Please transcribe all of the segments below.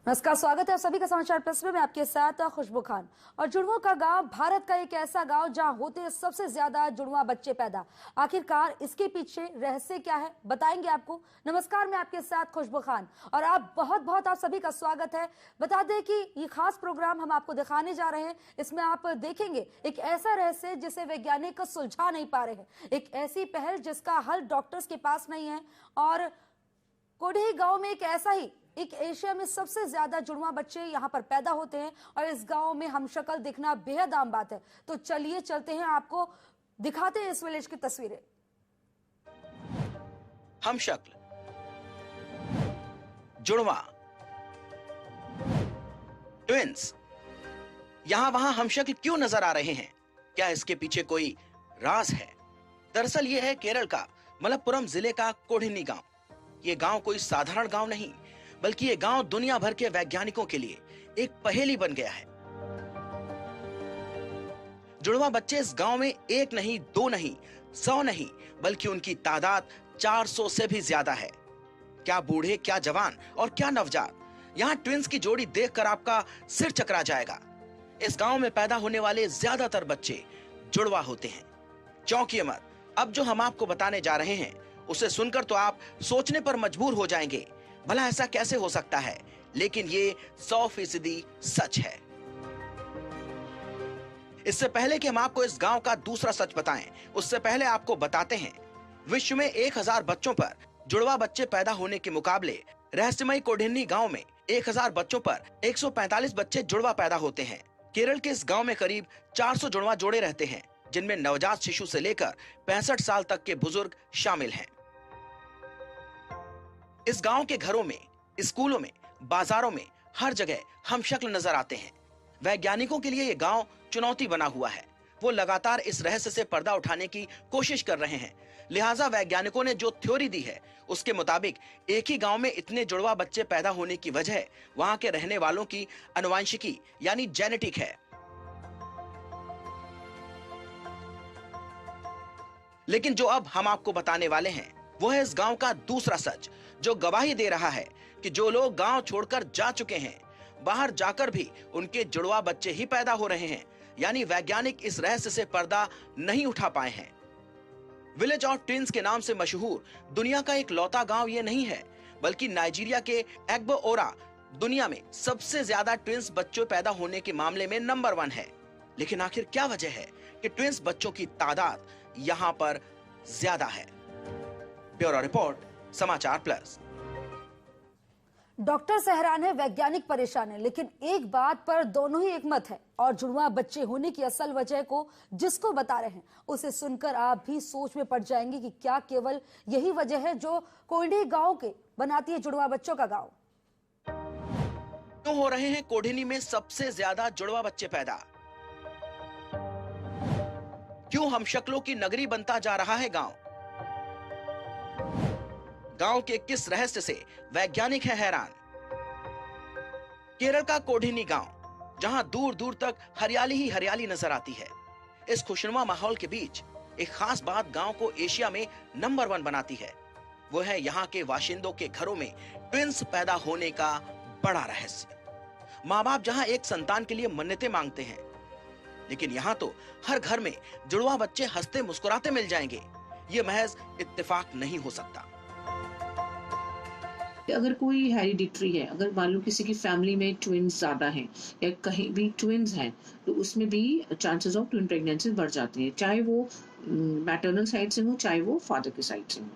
नमस्कार, स्वागत है आप सभी का समाचार प्लस में। मैं आपके साथ खुशबू खान। और जुड़वों का गांव भारत का एक ऐसा गांव जहां होते हैं सबसे ज्यादा जुड़वा बच्चे पैदा। आखिरकार इसके पीछे रहस्य क्या है, बताएंगे आपको। नमस्कार, मैं आपके साथ खुशबू खान और आप आप सभी का स्वागत है। बता दें कि ये खास प्रोग्राम हम आपको दिखाने जा रहे हैं। इसमें आप देखेंगे एक ऐसा रहस्य जिसे वैज्ञानिक सुलझा नहीं पा रहे हैं, एक ऐसी पहल जिसका हल डॉक्टर्स के पास नहीं है। और कोढ़ी गांव में एक एशिया में सबसे ज्यादा जुड़वा बच्चे यहाँ पर पैदा होते हैं और इस गांव में हमशक्ल दिखना बेहद आम बात है। तो चलिए चलते हैं, आपको दिखाते हैं इस विलेज की तस्वीरें। हमशक्ल, जुड़वा, ट्विंस, यहां वहां हमशक्ल क्यों नजर आ रहे हैं? क्या इसके पीछे कोई राज है? दरअसल यह है केरल का मलप्पुरम जिले का कोढ़िनी गांव। ये गांव कोई साधारण गांव नहीं, बल्कि ये गांव दुनिया भर के वैज्ञानिकों के लिए एक पहेली बन गया है। जुड़वा बच्चे इस गांव में एक नहीं, दो नहीं, 100 नहीं, बल्कि उनकी तादाद 400 से भी ज्यादा है। क्या बूढ़े, क्या जवान और क्या नवजात। यहाँ ट्विंस की जोड़ी देखकर आपका सिर चकरा जाएगा। इस गांव में पैदा होने वाले ज्यादातर बच्चे जुड़वा होते हैं। चौंकिए मत, अब जो हम आपको बताने जा रहे हैं उसे सुनकर तो आप सोचने पर मजबूर हो जाएंगे, भला ऐसा कैसे हो सकता है? लेकिन ये 100% सच है। इससे पहले कि हम आपको इस गांव का दूसरा सच बताएं, उससे पहले आपको बताते हैं विश्व में 1000 बच्चों पर जुड़वा बच्चे पैदा होने के मुकाबले रहस्यमयी कोढ़िनी गांव में 1000 बच्चों पर 145 बच्चे जुड़वा पैदा होते हैं। केरल के इस गांव में करीब 400 जुड़वा जोड़े रहते हैं, जिनमें नवजात शिशु से लेकर 65 साल तक के बुजुर्ग शामिल हैं। इस गांव के घरों में, स्कूलों में, बाजारों में हर जगह हमशक्ल नजर आते हैं। वैज्ञानिकों के लिए यह गांव चुनौती बना हुआ है। वो लगातार इस रहस्य से पर्दा उठाने की कोशिश कर रहे हैं। लिहाजा वैज्ञानिकों ने जो थ्योरी दी है उसके मुताबिक एक ही गांव में इतने जुड़वा बच्चे पैदा होने की वजह वहां के रहने वालों की आनुवंशिकी यानी जेनेटिक है। लेकिन जो अब हम आपको बताने वाले हैं वो है इस गांव का दूसरा सच, जो गवाही दे रहा है कि जो लोग गांव छोड़कर जा चुके हैं, बाहर जाकर भी उनके जुड़वा बच्चे ही पैदा हो रहे हैं। यानी वैज्ञानिक इस रहस्य से पर्दा नहीं उठा पाए हैं। विलेज ऑफ ट्विंस के नाम से मशहूर दुनिया का एक लौता गांव ये नहीं है, बल्कि नाइजीरिया के एग्बो ओरा दुनिया में सबसे ज्यादा ट्विंस बच्चों पैदा होने के मामले में नंबर 1 है। लेकिन आखिर क्या वजह है कि ट्विंस बच्चों की तादाद यहां पर ज्यादा है? ब्यूरो रिपोर्ट, समाचार प्लस। डॉक्टर हैरान है, वैज्ञानिक परेशान है, लेकिन एक बात पर दोनों ही एकमत है। और जुड़वा बच्चे होने की असल वजह को जिसको बता रहे हैं उसे सुनकर आप भी सोच में पड़ जाएंगे कि क्या केवल यही वजह है जो कोढ़ी गांव के बनाती है जुड़वा बच्चों का गांव। क्यों हो रहे हैं कोढ़िनी में सबसे ज्यादा जुड़वा बच्चे पैदा? क्यों हमशक्लों की नगरी बनता जा रहा है गांव? गांव के किस रहस्य से वैज्ञानिक है हैरान? केरल का कोढ़िनी गांव, जहां दूर दूर तक हरियाली ही हरियाली नजर आती है। इस खुशनुमा माहौल के बीच एक खास बात गांव को एशिया में नंबर 1 बनाती है। वो है यहाँ के बाशिंदों के घरों में ट्विंस पैदा होने का बड़ा रहस्य। माँ बाप जहां एक संतान के लिए मन्नतें मांगते हैं, लेकिन यहाँ तो हर घर में जुड़वा बच्चे हंसते मुस्कुराते मिल जाएंगे। ये महज इत्तेफाक नहीं हो सकता। अगर कोई हेरिडिटरी है, अगर मान लो किसी की फैमिली में ट्विन्स ज्यादा हैं या कहीं भी ट्विन्स हैं, तो उसमें भी चांसेस ऑफ ट्विन प्रेगनेंसी बढ़ जाती है, चाहे वो मैटरनल साइड से हो चाहे वो फादर की साइड से हो।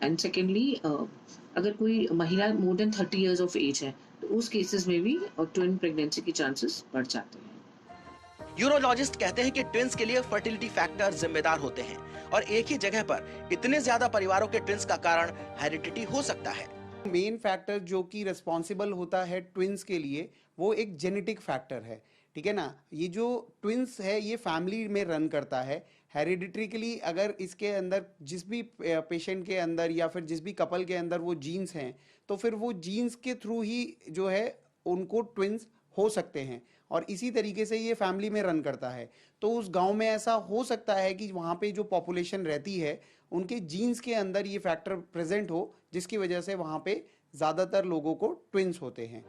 एंड सेकेंडली, अगर कोई महिला more than 30 years of age है तो उस केसेस में भी ट्विन प्रेगनेंसी के चांसेस बढ़ जाते हैं। यूरोलॉजिस्ट कहते हैं कि ट्विंस के लिए फर्टिलिटी फैक्टर जिम्मेदार होते हैं और एक ही जगह पर इतने ज्यादा परिवारों के ट्विंस का कारण हेरिडिटी हो सकता है। मेन फैक्टर जो कि रिस्पॉन्सिबल होता है ट्विंस के लिए वो एक जेनेटिक फैक्टर है, ठीक है ना। ये जो ट्विंस है ये फैमिली में रन करता है। हेरिडिटरीली अगर इसके अंदर जिस भी पेशेंट के अंदर या फिर जिस भी कपल के अंदर वो जीन्स हैं तो फिर वो जीन्स के थ्रू ही जो है उनको ट्विंस हो सकते हैं और इसी तरीके से ये फैमिली में रन करता है। तो उस गांव में ऐसा हो सकता है कि वहाँ पे जो पॉपुलेशन रहती है उनके जीन्स के अंदर ये फैक्टर प्रेजेंट हो, जिसकी वजह से वहाँ पे ज़्यादातर लोगों को ट्विंस होते हैं।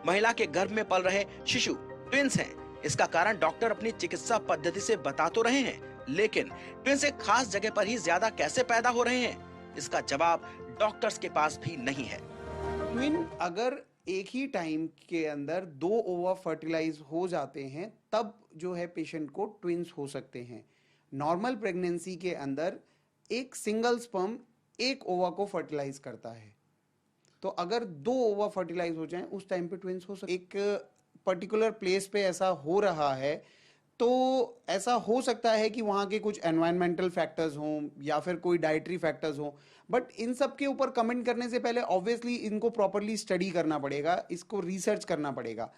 महिला के गर्भ में पल रहे शिशु ट्विंस हैं। इसका कारण डॉक्टर अपनी चिकित्सा पद्धति से बता तो रहे हैं, लेकिन ट्विंस एक खास जगह पर ही ज्यादा कैसे पैदा हो रहे हैं, इसका जवाब डॉक्टर्स के पास भी नहीं है। ट्विन अगर एक ही टाइम के अंदर 2 ओवा फर्टिलाइज हो जाते हैं तब जो है पेशेंट को ट्विंस हो सकते हैं। नॉर्मल प्रेगनेंसी के अंदर एक सिंगल स्पर्म एक ओवा को फर्टिलाइज करता है, तो अगर 2 ओवा फर्टिलाइज हो जाएं उस टाइम पे ट्विंस हो सकते। एक पर्टिकुलर प्लेस पे ऐसा हो रहा है तो ऐसा हो सकता है कि वहाँ के कुछ एनवायरमेंटल फैक्टर्स हों या फिर कोई डाइटरी फैक्टर्स हों, बट इन सब के ऊपर कमेंट करने से पहले ऑब्वियसली इनको प्रॉपरली स्टडी करना पड़ेगा, इसको रिसर्च करना पड़ेगा।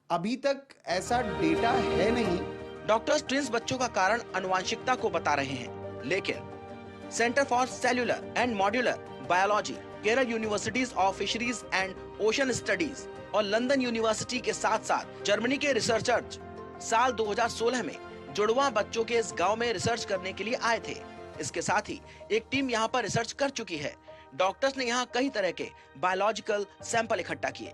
अभी तक ऐसा डेटा है नहीं। डॉक्टर्स ट्विंस बच्चों का कारण आनुवांशिकता को बता रहे हैं, लेकिन centre for cellular and modular biology, Kerala universities of fisheries and ocean studies और लंदन यूनिवर्सिटी के साथ साथ जर्मनी के रिसर्चर्स साल 2016 में जुड़वा बच्चों के इस गांव में रिसर्च करने के लिए आए थे। इसके साथ ही एक टीम यहां पर रिसर्च कर चुकी है। डॉक्टर्स ने यहां कई तरह के बायोलॉजिकल सैंपल इकट्ठा किए।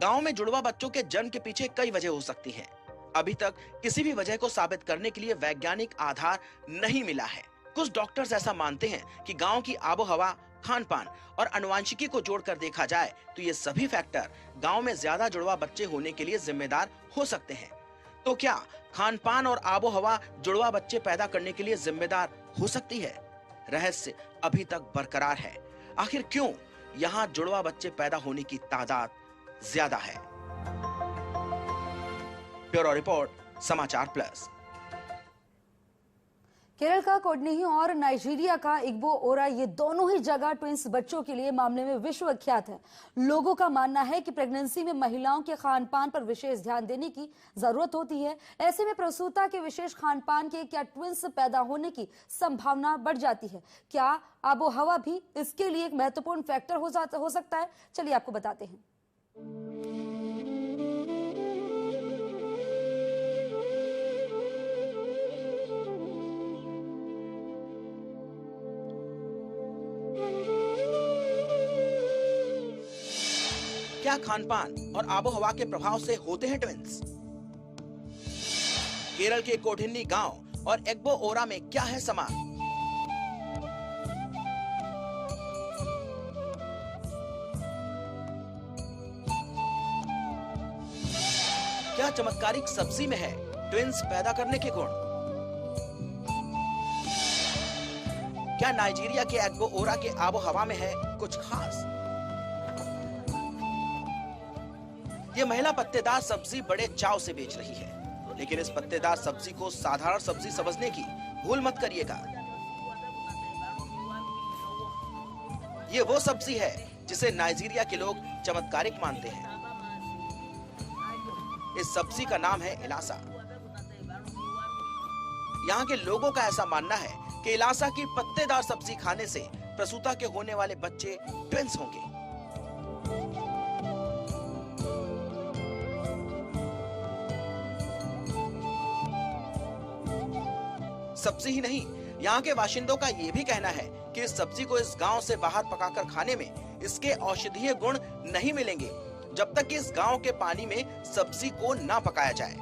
गांव में जुड़वा बच्चों के जन्म के पीछे कई वजह हो सकती हैं। अभी तक किसी भी वजह को साबित करने के लिए वैज्ञानिक आधार नहीं मिला है। कुछ डॉक्टर्स ऐसा मानते हैं कि गांव की आबोहवा, खान पान और अनुवांशिकी को जोड़कर देखा जाए तो ये सभी फैक्टर गांव में ज्यादा जुड़वा बच्चे होने के लिए जिम्मेदार हो सकते हैं। तो क्या खान पान और आबोहवा जुड़वा बच्चे पैदा करने के लिए जिम्मेदार हो सकती है? रहस्य अभी तक बरकरार है। आखिर क्यों यहाँ जुड़वा बच्चे पैदा होने की तादाद ज्यादा है? ब्यूरो रिपोर्ट, समाचार प्लस। केरल का कोडनिही और नाइजीरिया का इग्बो ओरा, ये दोनों ही जगह ट्विंस बच्चों के लिए मामले में विश्व विख्यात है। लोगों का मानना है कि प्रेगनेंसी में महिलाओं के खान पान पर विशेष ध्यान देने की जरूरत होती है। ऐसे में प्रसूता के विशेष खान पान के क्या ट्विंस पैदा होने की संभावना बढ़ जाती है? क्या आबो हवा भी इसके लिए एक महत्वपूर्ण फैक्टर हो सकता है? चलिए आपको बताते हैं। क्या खानपान और आबोहवा के प्रभाव से होते हैं ट्विंस? केरल के कोठिन्नी गांव और एग्बो ओरा में क्या है समान? क्या चमत्कारिक सब्जी में है ट्विंस पैदा करने के गुण? क्या नाइजीरिया के एग्बो ओरा के आबोहवा में है कुछ खास? ये महिला पत्तेदार सब्जी बड़े चाव से बेच रही है, लेकिन इस पत्तेदार सब्जी को साधारण सब्जी समझने की भूल मत करिएगा। ये वो सब्जी है जिसे नाइजीरिया के लोग चमत्कारिक मानते हैं। इस सब्जी का नाम है इलासा। यहाँ के लोगों का ऐसा मानना है कि इलासा की पत्तेदार सब्जी खाने से प्रसूता के होने वाले बच्चे ट्विंस होंगे। सब्जी ही नहीं, यहाँ के बाशिंदों का ये भी कहना है कि इस सब्जी को इस गांव से बाहर पकाकर खाने में इसके औषधीय गुण नहीं मिलेंगे जब तक कि इस गांव के पानी में सब्जी को ना पकाया जाए।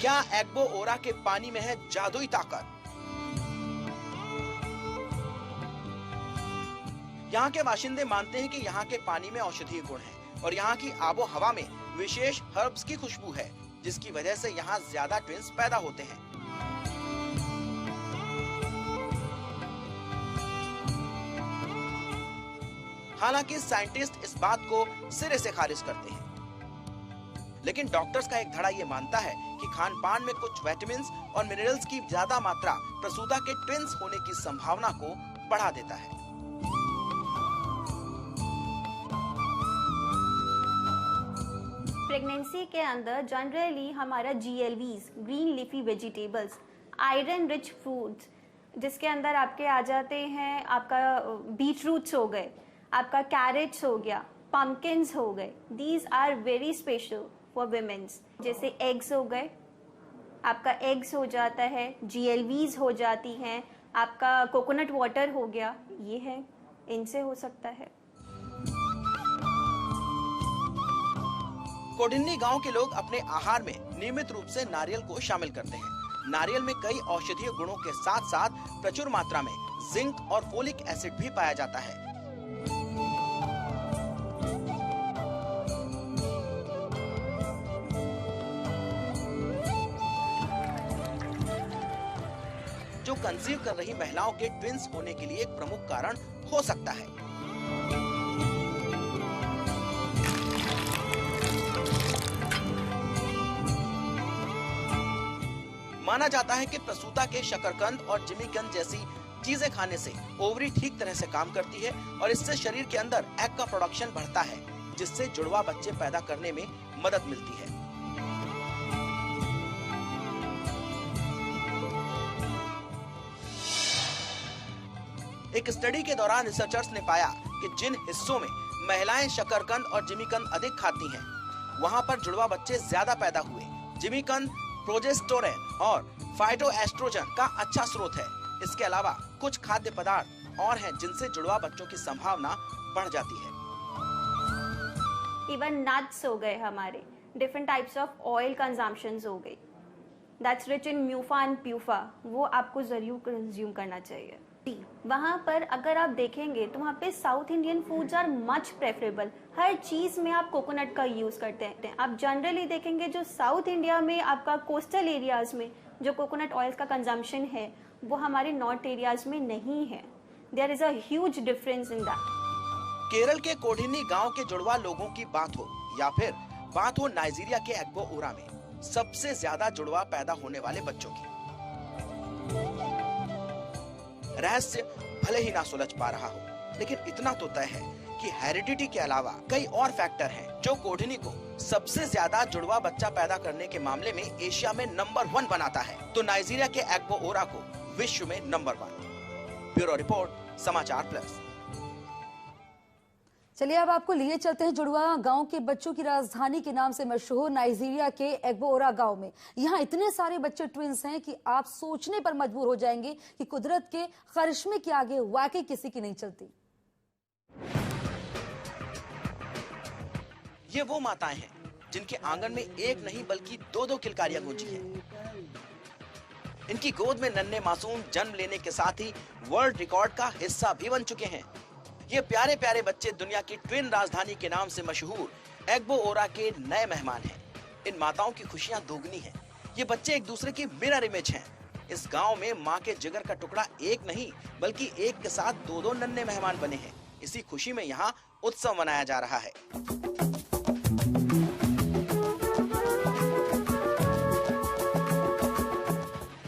क्या एग्बो ओरा के पानी में है जादुई ताकत? यहाँ के बाशिंदे मानते हैं कि यहाँ के पानी में औषधीय गुण है और यहाँ की आबो हवा में विशेष हर्ब्स की खुशबू है, जिसकी वजह से यहाँ ज्यादा ट्विंस पैदा होते हैं। हालांकि साइंटिस्ट इस बात को सिरे से खारिज करते हैं, लेकिन डॉक्टर्स का एक धड़ा ये मानता है कि खान पान में कुछ विटामिन्स और मिनरल्स की ज्यादा मात्रा प्रसूता के ट्विंस होने की संभावना को बढ़ा देता है। प्रेगनेंसी के अंदर जनरली हमारा GLVs, green leafy vegetables, iron rich foods, जिसके अंदर आपके आ जाते हैं आपका बीट रूट्स हो गए, आपका कैरेट्स हो गया, पम्पकिन्स हो गए। These are very special for womens. जैसे एग्स हो गए, आपका एग्स हो जाता है, GLVs हो जाती हैं, आपका कोकोनट वाटर हो गया, ये है, इनसे हो सकता है। कोडिन्नी गांव के लोग अपने आहार में नियमित रूप से नारियल को शामिल करते हैं। नारियल में कई औषधीय गुणों के साथ साथ प्रचुर मात्रा में जिंक और फोलिक एसिड भी पाया जाता है। जो कंसीव कर रही महिलाओं के ट्विंस होने के लिए एक प्रमुख कारण हो सकता है। माना जाता है कि प्रसूता के शकरकंद और जिमीकंद जैसी चीजें खाने से ओवरी ठीक तरह से काम करती है और इससे शरीर के अंदर एग का प्रोडक्शन बढ़ता है, जिससे जुड़वा बच्चे पैदा करने में मदद मिलती है। एक स्टडी के दौरान रिसर्चर्स ने पाया कि जिन हिस्सों में महिलाएं शकरकंद और जिमीकंद अधिक खाती हैं, वहां पर जुड़वा बच्चे ज्यादा पैदा हुए। जिमीकंद प्रोजेस्टेरोन और फाइटोएस्ट्रोजन का अच्छा स्रोत है। इसके अलावा कुछ खाद्य पदार्थ और हैं जिनसे जुड़वा बच्चों की संभावना बढ़ जाती है। इवन नट्स हो गए, हमारे different types of oil consumptions हो गई, that's rich in MUFA and PUFA, वो आपको जरूर कंज्यूम करना चाहिए। वहाँ पर अगर आप देखेंगे तो वहाँ पे South Indian foods are much preferable. हर चीज़ में आप कोकोनट का यूज़ करते हैं। आप जनरली देखेंगे जो साउथ इंडिया में आपका कोस्टल एरियाज में जो कोकोनट ऑयल का कंजम्पशन है वो हमारे नॉर्थ एरियाज में नहीं है। There is a huge difference in that. Kerala के कोडिन्नी गांव के जुड़वा लोगों की बात हो या फिर बात हो नाइजीरिया के एग्बो ओरा में सबसे ज्यादा जुड़वा पैदा होने वाले बच्चों की, रहस्य भले ही ना सुलझ पा रहा हो, लेकिन इतना तो तय है कि हेरिडिटी के अलावा कई और फैक्टर हैं जो कोडिन्नी को सबसे ज्यादा जुड़वा बच्चा पैदा करने के मामले में एशिया में नंबर 1 बनाता है, तो नाइजीरिया के एग्बो ओरा को विश्व में नंबर 1। ब्यूरो रिपोर्ट, समाचार प्लस। चलिए अब आपको लिए चलते हैं जुड़वा गांव के बच्चों की राजधानी के नाम से मशहूर नाइजीरिया के एग्बो ओरा गांव में। यहाँ इतने सारे बच्चे ट्विंस हैं कि आप सोचने पर मजबूर हो जाएंगे कि कुदरत के करिश्मे के आगे वाकई किसी की नहीं चलती। ये वो माताएं हैं जिनके आंगन में एक नहीं बल्कि 2-2 किलकारियां गूंजी हैं। इनकी गोद में नन्हे मासूम जन्म लेने के साथ ही वर्ल्ड रिकॉर्ड का हिस्सा भी बन चुके हैं। ये प्यारे प्यारे बच्चे दुनिया की ट्विन राजधानी के नाम से मशहूर एग्बो ओरा के नए मेहमान हैं। इन माताओं की खुशियां दोगुनी हैं। ये बच्चे एक दूसरे की मिरर इमेज हैं। इस गांव में मां के जिगर का टुकड़ा एक नहीं बल्कि एक के साथ 2-2 नन्हे मेहमान बने हैं। इसी खुशी में यहाँ उत्सव मनाया जा रहा है।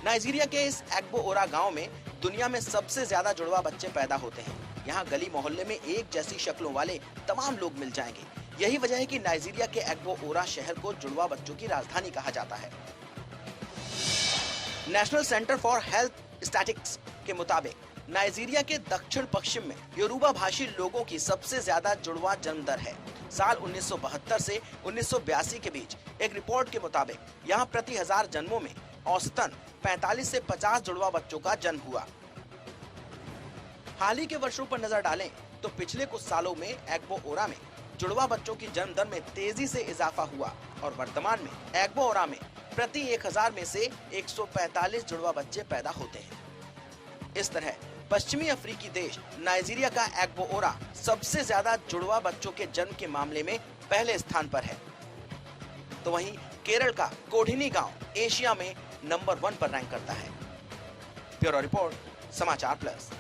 नाइजीरिया के इस एग्बो ओरा गांव में दुनिया में सबसे ज्यादा जुड़वा बच्चे पैदा होते हैं। यहाँ गली मोहल्ले में एक जैसी शक्लों वाले तमाम लोग मिल जाएंगे। यही वजह है कि नाइजीरिया के एग्बो ओरा शहर को जुड़वा बच्चों की राजधानी कहा जाता है। National centre for health statistics के मुताबिक नाइजीरिया के दक्षिण पश्चिम में योरूबा भाषी लोगों की सबसे ज्यादा जुड़वा जन्म दर है। साल 1972 से 1982 के बीच एक रिपोर्ट के मुताबिक यहाँ प्रति 1000 जन्मों में औसतन 45 से 50 जुड़वा बच्चों का जन्म हुआ। हाल ही के वर्षों पर नजर डालें तो पिछले कुछ सालों में एग्बो ओरा में जुड़वा बच्चों की जन्म दर में तेजी से इजाफा हुआ और वर्तमान में एग्बो ओरा में प्रति 1000 में से 145 जुड़वा बच्चे पैदा होते हैं। इस तरह पश्चिमी अफ्रीकी देश नाइजीरिया का एग्बो ओरा सबसे ज्यादा जुड़वा बच्चों के जन्म के मामले में पहले स्थान पर है, तो वहीं केरल का कोडिन्नी गांव एशिया में नंबर 1 पर रैंक करता है। ब्यूरो रिपोर्ट, समाचार प्लस।